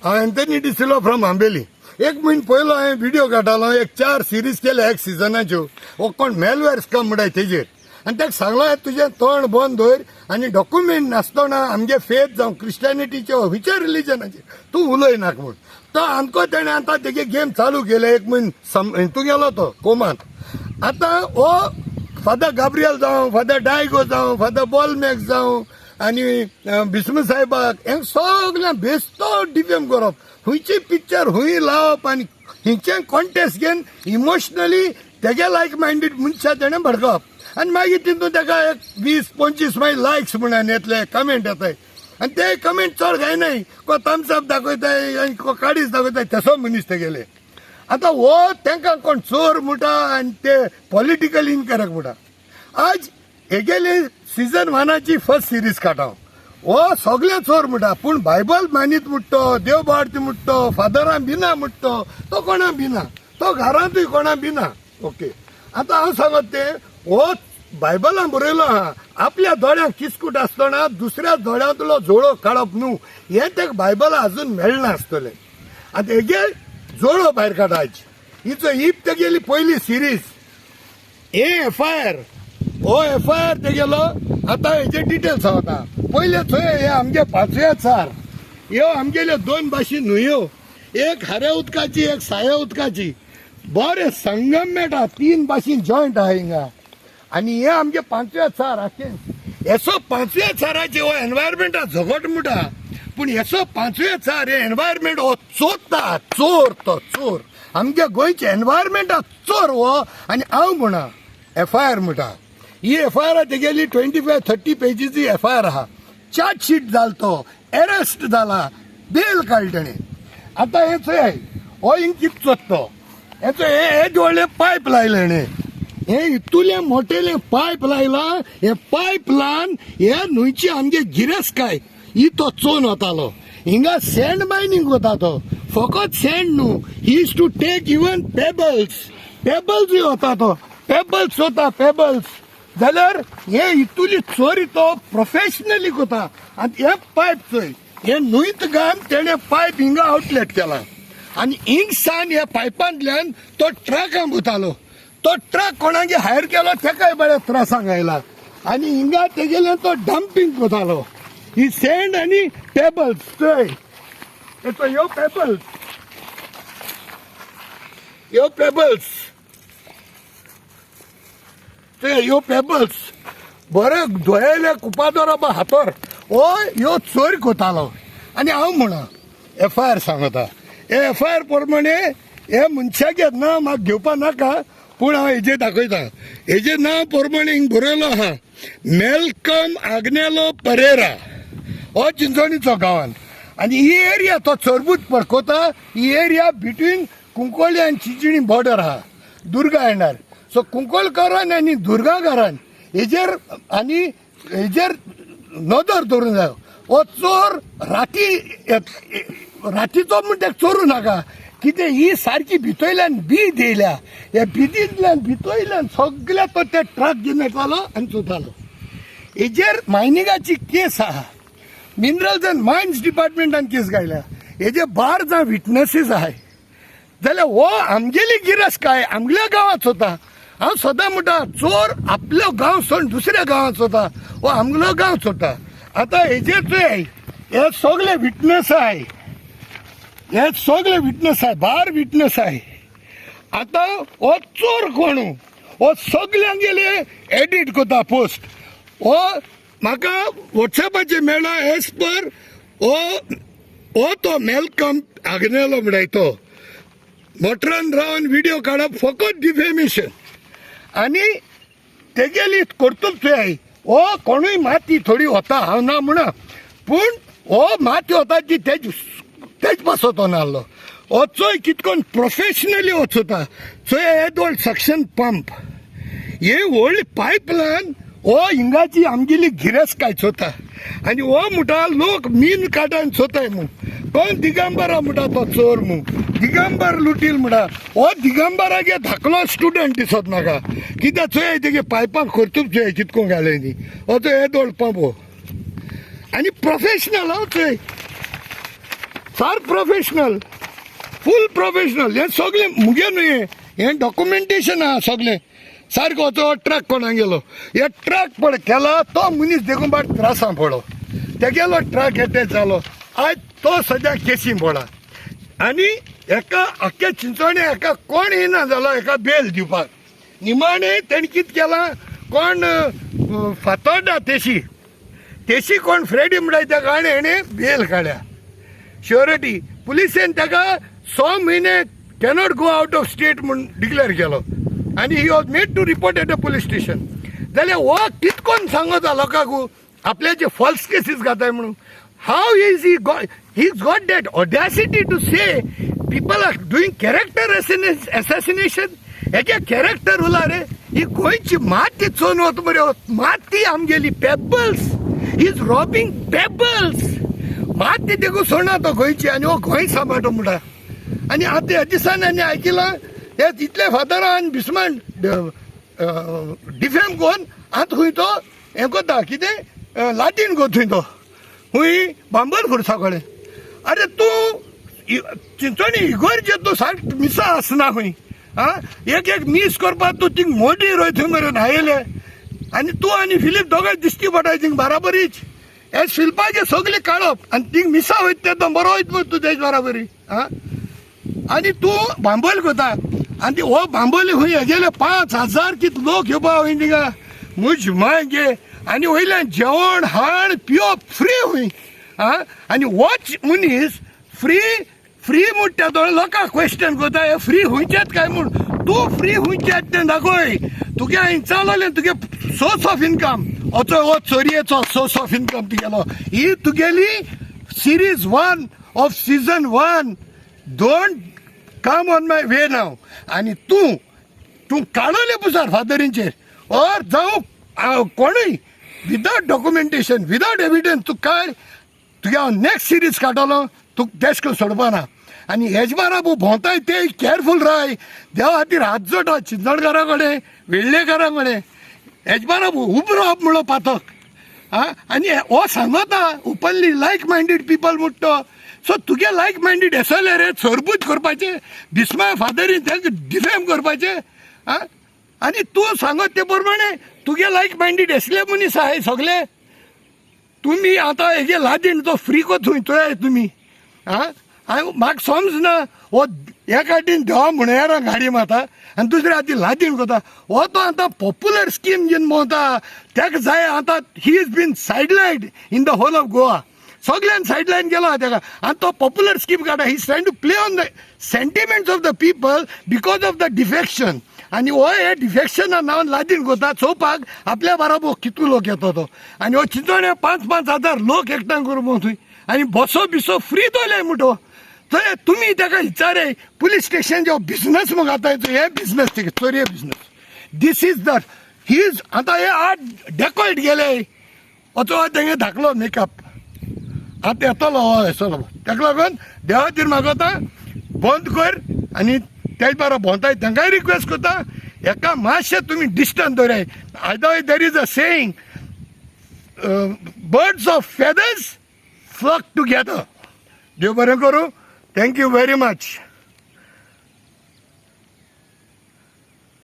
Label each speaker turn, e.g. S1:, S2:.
S1: हांव Anthony डिसिलो from Ambelim. एक म्हयनो पयलो हांवें व्हिडिओ काडलो, एक 4 सिरीज केल्या एक सिजनाच्यो. हो कोण मेलवेर स्कम म्हणटाय तेजेर. आनी ताका सांगलो तुजें तोंड बंद दवर आनी डॉक्युमेंट नासतना आमगे फेथ जावं क्रिस्टियनिटीचे खंयच्या रिलिजनाचेर तूं उलयनाका म्हूण. तो आमको तेणें आतां तेगे गेम चालू केले. एक म्हयनो हितू गेलो तो कोमांत. आतां हो फादर गाब्रियल जावं, फादर डायगो जावं, फादर बॉलमॅक जावं आनी बिस्म साहेबाक हें सगळ्यांक बेस्तो डिफेम करप. खंयची पिक्चर खंय लावप आनी खंयचें कॉन्टेस्ट घेवन इमोशनली तेगे लायक मायंडेड मनशां तेणें भडकवप. आनी मागीर तितून ताका एक 20-25 मागीर लायक्स म्हणून येतले, कमेंट येताय. आनी ते कमेंट चड जायनाय. को थम्सअप दाखयताय आनी को काडीच दाखयताय, तसो मनीस ते गेले. आतां हो तांकां कोण चोर म्हणटा आनी ते पॉलिटिकल इनकरेक्ट म्हणटा. आज हेगेली सीझन 1ची फर्स्ट सिरीज काडटा. हो सगळे चोर म्हणटा, पूण बायबल मानीत म्हणटो, देव बाळती म्हणटो, फादरां भिना म्हणटो, तो कोणा भिना, तो घरांतूय कोणा भिना. ओके, आतां हांव सांगत ते हो बायबलान बरयलो आहा, आपल्या दोळ्यांक किसकूट आसतना दुसऱ्या दोळ्यांतलो जोळो काडप न्हू, हें ताका बायबलां अजून मेळना आसतलें. आतां हेगे जोळो भायर काडायचे. ही तेगेली पयली सिरीज. FIR हो FIR तेगेलो. आतां हेजे डिटेल्स सांगता. पयले थंय हे आमगे 5व्या चार ह्यो आमगेल्यो 2 भाशी न्हंयो, एक हाऱ्या उदकाची एक साया उदकाची. बरें संगम मेळटा, 3 भाशेन जॉयंट आहा हिंगा. आनी हे आमगे 5व्या चार आखें हेसो 5व्या चाराचे हो एनवायरमेंटा झगट म्हणटा. पूण हेसो 5व्या चार हे एनवायरमेंट हो चोरता, चोर तो चोर. आमगे गोंयचे एनवायरमेंटा चोर हो. आनी हांव म्हणा FIR म्हणटा. ही FIR तेगेली 25-30 पेजीची FIR आहा. चार्जशीट जाल तो, अरेस्ट जाला, बेल काडली तेणें. आतां हे चोय हो हिंग कित चोत्तो. हेचो हे व्हडले पायप लायले हेणें. हे इतुले मोठेले पायप लायला. हे पायप लावन हे न्हंयची आमगे गिरेस्काय ही तो चोवन वतालो. हिंगा सँड मायनिंग वता तो. फकत सँड न्हू, he is to take even पेबल्सूय वता तो. पेबल्स वता, पेबल्स. जाल्यार हे इतुली चोरी तो प्रोफेशनली कोता. आनी हे पायप चोय हे न्हंयत घालन तेणें पायप हिंगा आउटलेट केला. आनी हिंग सान ह्या पायपांतल्यान तो ट्रकान वतालो. तो ट्रक कोणागे हायर केलो तेकाय बऱ्या त्रासांक आयला. आनी हिंगा तेगेले तो डंपिंग कोतालो. ही सँड आनी पेबल्स चोय. ह्यो पेबल्स, ह्यो पेबल्स चोय, ह्यो पेबल्स बरे धोयले कुपादोर बा हातोर हो ह्यो चोरी कोतालो. आनी हांव म्हणा FIR सांगता. हे FIR प्रमाणे हे मनशागे नांव म्हाका घेवपा नाका, पूण हांव हेजे दाखयता. हेजे नांव प्रमाणे हिंग बरयलो आहा मेल्कम आग्नेलो परेरा. हो चिंचोणीचो गांवान. आनी ही एरिया तो चोरबूत पडकोता. ही एरिया बिटवीन कुंकोळी आनी चिंचिणी बॉर्डर आहा, दुर्गा एंडार. सो कुंकोळकारान आनी दुर्गाकारान हेजेर आनी हेजेर नदर दवरूंक जाय. हो चोर रातीचो म्हूण ताका चोरूं नाका. कितें ही सारकी भितरल्यान बीद येयल्या. हे बिदींतल्यान भितरल्यान सगळे तो ते ट्रक घेवन येतालो आनी चोतालो. हेजेर मायनिंगाची केस आहा. मिनरल्स अँड मायन्स डिपार्टमेंटान केस घायल्या. हेजे 12 जावं विटनसीस आहाय. जाल्यार हो आमगेली गिरेस्काय आमगल्या गांवांत चोता. हांव सदां म्हणटा चोर आपलो गांव सोडून दुसऱ्या गांवांत चोता, हो आमगलो गांव चोता. आतां हेजेर चोय हे सगळे विटनस आहाय. हे सगळे विटनस आहाय, 12 विटनस आहाय. आतां हो चोर कोण हो सगळ्यांक गेले एडिट कोता पोस्ट. हो म्हाका वॉट्सॅपाचेर मेळ्ळा. एज पर हो तो मेल्कम आग्नेलो म्हणटाय तो मोटरान रावन व्हिडिओ काडप फकत डिफेमेशन. आनी तेगेली करतूच चोय. हो कोणूय माती थोडी वता, हांव ना म्हणा, पूण हो माती वता ती तेज पासोतो नासलो. हो चोय कितकोन प्रोफेशनली वचता. चोय हे दोन सक्शन पंप, हे व्हडली पायपलायन हो हिंगाची आमगेली गिरेस्काय चोता. आनी हो म्हणटा लोक मीन काटान चोताय म्हूण. कोण दिगंबरा म्हणटा तो चोर म्हूण. दिगंबर लुटील म्हणटा. हो दिगंबरागे धाकलो स्टुडंट दिसत नाका. कित्याक चोय तेगे पायपाक खर्तूच चोय कितको घाले न्ही. हो चोय हे दोन पंप हो आनी प्रोफेशनल हो चोय. सार प्रोफेशनल, फूल प्रोफेशनल. हे सगळे मुगे न्हय, हे डॉक्युमेंटेशन आहा सगळे सारको. तो ट्रक कोणा गेलो, हे ट्रक पड केला तो मनीस देखून बाट त्रासां पडलो. ते गेलो ट्रक एटेच जालो. आज तो सद्या केसीं पडा. आनी एका आख्या चिंचोणे एका कोण येना जालो एका बेल दिवपाक. निमाणे तेणी कितें केलां, कोण फातोड्डा तेशी कोण फ्रेडी म्हणटाय ताका आनी हेणें बेल काडल्या. श्युरिटी पुलिसेन ताका 6 म्हयने cannot go out of state म्हूण डिक्लेअर केलो. आनी he was made to report at a police station. जाल्यार हो कितकोन सांगता लोकांक आपल्याचे फॉल्स केसीस घाताय म्हणून. How is he's got that audacity to say people are doing character assassination. हेगे कॅरेक्टर उला रे, ही गोंयची माती चोवन वता मरे. माती आमगेली pebbles, he is robbing pebbles. माती देखून सोडना तो गोंयची आनी हो गोंय सांबाळटा म्हणटा. आनी आतां ह्या दिसान आनी आयकलां हे इतले फादरां आनी भिस्मान डिफेम कोन्न आतां खंय तो हें कोता कितें लाटीन गो थंय तो खंय बांबोल खुर्सा कडेन. अरे तूं चिंचोणी इगोर्जे तूं सारक मिसा आसना खंय. एक मीस करपाक तूं थिंग मोटी रोय थंय मरे न्हायले. आनी तूं आनी फिलीप दोगांय दिश्टी पडटाय थिंग बाराबरीच. हे शिल्पाचे सगळे काडप आनी थिंग मिसा वयता तो बरो वयता मरे तूं तेज बाराबरी. आनी तूं बांबोल कोता आनी हो बांबोली खंय हेगेले 5,000 कित लोक येवपा वय थिंगा मुज माय गे. आनी वयल्यान जेवण हाड पिवप फ्री खंय. आनी वॉच मनीस फ्री म्हणटा तो लोकांक क्वेश्चन करता हे फ्री हुंयचेत काय म्हूण. तूं फ्री हुंयचेत तें दाखय. तुगे हांवें चालवलें तुगे सोर्स ऑफ इनकम. हो चोरयेचो सोर्स ऑफ इनकम तुगेलो. ही तुगेली series 1 of season 1. Don't come on my way नाव. आनी तूं काडले पुसार फादरींचेर ऑर जावं कोणूय विदाउट डॉक्युमेंटेशन विदाउट एविडन्स तूं काड. तुगे हांव नेक्स्ट सिरीज काडटलो. तुका देशको सोडपाना. आनी हेज बाराबू भोंवताय ते केअरफूल राय. देवा खातीर हात जोडा चिंचणकारा कडेन वेळ्ळेकारा कडेन. हेज बाराबू उब रावप म्हणलो पातक. आनी हो सांगता ओपनली लायक मायंडेड पीपल म्हणटा. सो तुगे लायक मायंडेड एसले रे सरबूज करपाचे, भिस्मा फादरीन तेंका डिफेम करपाचे. आनी तूं सांगत ते प्रमाणे तुगे लायक मायंडेड एसले मनीस आहाय सगळे. तुमी आतां हेगे लादीन तो फ्री को थंय तुमी. म्हाका समजना हो एका वाटेन देवा म्हणयार गाडी मारता आनी दुसऱ्या हाती लादीन कोता. हो तो आतां पॉप्युलर स्कीम जेन्ना मोवता ताका जाय. आतां he is been sidelined in the whole of Goa. सगळ्यान सायडलायन केलो आहा ताका. आनी तो पॉप्युलर स्कीम काडा. He is trying to play on the sentiments of the people because of the defection. आनी हो हे डिफेक्शना नांवान लादीन कोता चोवपाक आपल्या बाराबो कितू लोक येतो तो. आनी हो चिंचोणे 5,000 लोक एकठांय करून थंय. आनी बसो बिसो फ्री दोले म्हणटो. थंय तुमी ताका विचारे पुलीस स्टेशन जो बिझनस मग आतां हे बिझनस ते चोरये business. This is the he is. आतां हे 8 डेकोयट गेले. वचो तेंगे धाकलो मेकअप आतां येतलो हो येसलो. ताका लागून देवा खातीर मागता बंद कर. आनी तेच बारा भोंवताय तांकांय रिक्वेस्ट करता एका मातशें तुमी डिस्टन्स दवराय. Either there is a saying birds of feathers flock together. देव बरें करूं. Thank you very much.